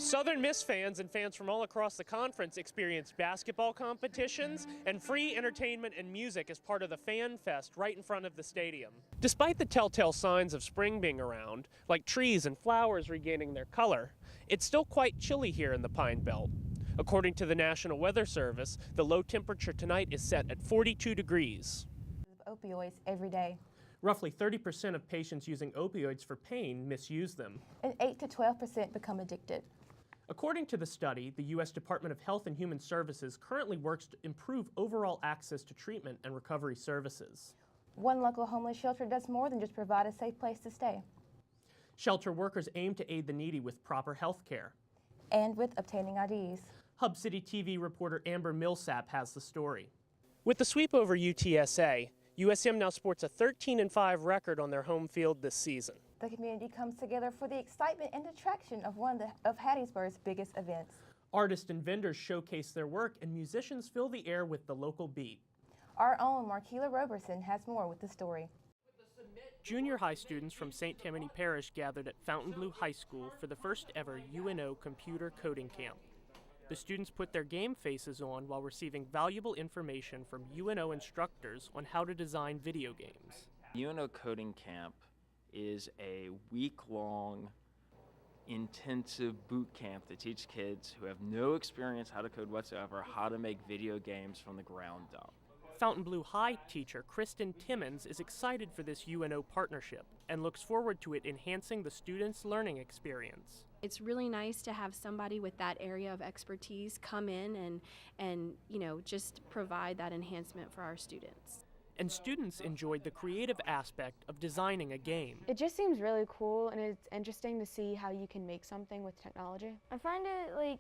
Southern Miss fans and fans from all across the conference experienced basketball competitions and free entertainment and music as part of the Fan Fest right in front of the stadium. Despite the telltale signs of spring being around, like trees and flowers regaining their color, it's still quite chilly here in the Pine Belt. According to the National Weather Service, the low temperature tonight is set at 42 degrees. Opioids every day. Roughly 30% of patients using opioids for pain misuse them. And 8 to 12% become addicted. According to the study, the U.S. Department of Health and Human Services currently works to improve overall access to treatment and recovery services. One local homeless shelter does more than just provide a safe place to stay. Shelter workers aim to aid the needy with proper health care. And with obtaining IDs. Hub City TV reporter Amber Millsap has the story. With the sweep over UTSA, USM now sports a 13-5 record on their home field this season. The community comes together for the excitement and attraction of one of Hattiesburg's biggest events. Artists and vendors showcase their work, and musicians fill the air with the local beat. Our own Markeela Roberson has more with the story. Junior high students from St. Tammany Parish gathered at Fontainebleau High School for the first ever UNO computer coding camp. The students put their game faces on while receiving valuable information from UNO instructors on how to design video games. UNO Coding Camp is a week-long, intensive boot camp to teach kids who have no experience how to code whatsoever how to make video games from the ground up. Fontainebleau High teacher Kristen Timmons is excited for this UNO partnership and looks forward to it enhancing the students' learning experience. It's really nice to have somebody with that area of expertise come in and just provide that enhancement for our students. And students enjoyed the creative aspect of designing a game. It just seems really cool, and it's interesting to see how you can make something with technology. I find it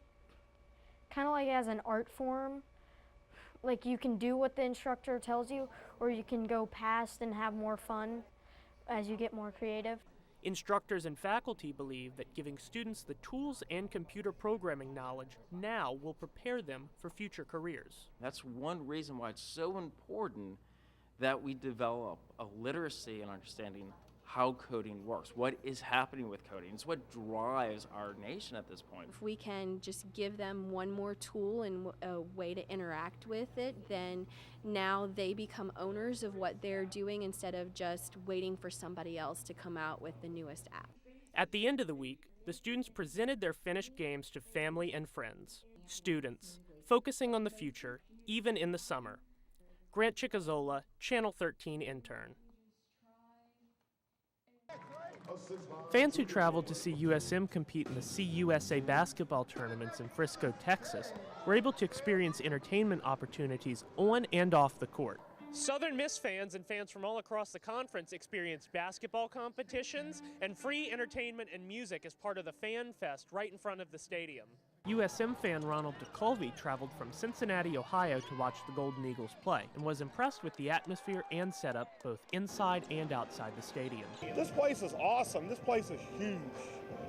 kind of like as an art form. Like you can do what the instructor tells you, or you can go past and have more fun as you get more creative. Instructors and faculty believe that giving students the tools and computer programming knowledge now will prepare them for future careers. That's one reason why it's so important that we develop a literacy and understanding how coding works, what is happening with coding. It's what drives our nation at this point. If we can just give them one more tool and a way to interact with it, then now they become owners of what they're doing instead of just waiting for somebody else to come out with the newest app. At the end of the week, the students presented their finished games to family and friends. Students, focusing on the future, even in the summer. Grant Chighizola, Channel 13 intern. Fans who traveled to see USM compete in the CUSA basketball tournaments in Frisco, Texas, were able to experience entertainment opportunities on and off the court. Southern Miss fans and fans from all across the conference experienced basketball competitions and free entertainment and music as part of the Fan Fest right in front of the stadium. USM fan Ronald DeCulvey traveled from Cincinnati, Ohio to watch the Golden Eagles play and was impressed with the atmosphere and setup both inside and outside the stadium. This place is awesome. This place is huge.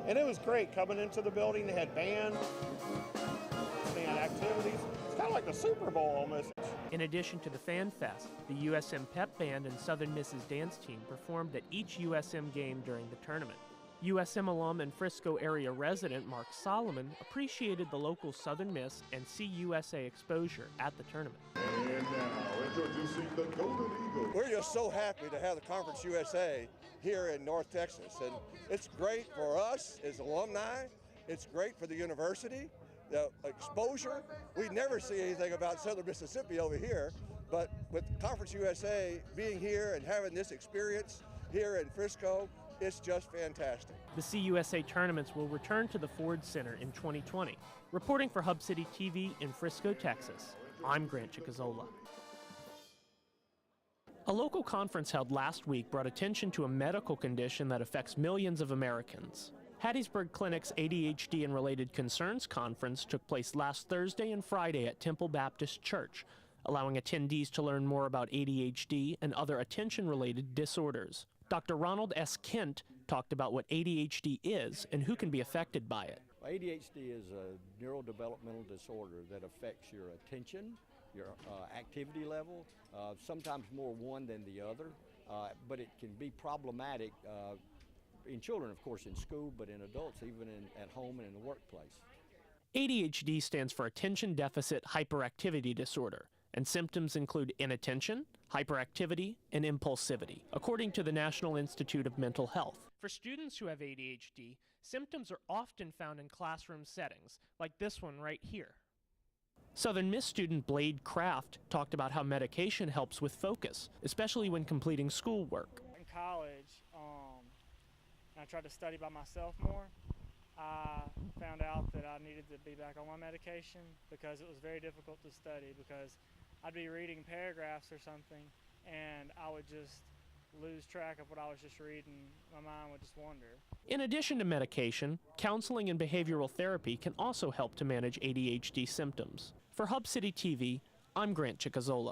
And it was great coming into the building. They had bands, they had activities. It's kind of like the Super Bowl almost. In addition to the Fan Fest, the USM Pep Band and Southern Miss's dance team performed at each USM game during the tournament. USM alum and Frisco area resident Mark Solomon appreciated the local Southern Miss and CUSA exposure at the tournament. And now, introducing the Golden Eagles. We're just so happy to have the Conference USA here in North Texas, and it's great for us as alumni. It's great for the university, the exposure. We never see anything about Southern Mississippi over here, but with Conference USA being here and having this experience here in Frisco, it's just fantastic. The CUSA tournaments will return to the Ford Center in 2020. Reporting for Hub City TV in Frisco, Texas, I'm Grant Chighizola. A local conference held last week brought attention to a medical condition that affects millions of Americans. Hattiesburg Clinic's ADHD and Related Concerns Conference took place last Thursday and Friday at Temple Baptist Church, allowing attendees to learn more about ADHD and other attention-related disorders. Dr. Ronald S. Kent talked about what ADHD is and who can be affected by it. ADHD is a neurodevelopmental disorder that affects your attention, your activity level, sometimes more one than the other, but it can be problematic in children, of course, in school, but in adults, even at home and in the workplace. ADHD stands for Attention Deficit Hyperactivity Disorder, and symptoms include inattention, hyperactivity, and impulsivity, according to the National Institute of Mental Health. For students who have ADHD, symptoms are often found in classroom settings, like this one right here. Southern Miss student Blade Kraft talked about how medication helps with focus, especially when completing schoolwork. In college, I tried to study by myself more. I found out that I needed to be back on my medication because it was very difficult to study, because I'd be reading paragraphs or something and I would just lose track of what I was just reading. My mind would just wander. In addition to medication, counseling and behavioral therapy can also help to manage ADHD symptoms. For Hub City TV, I'm Grant Chighizola.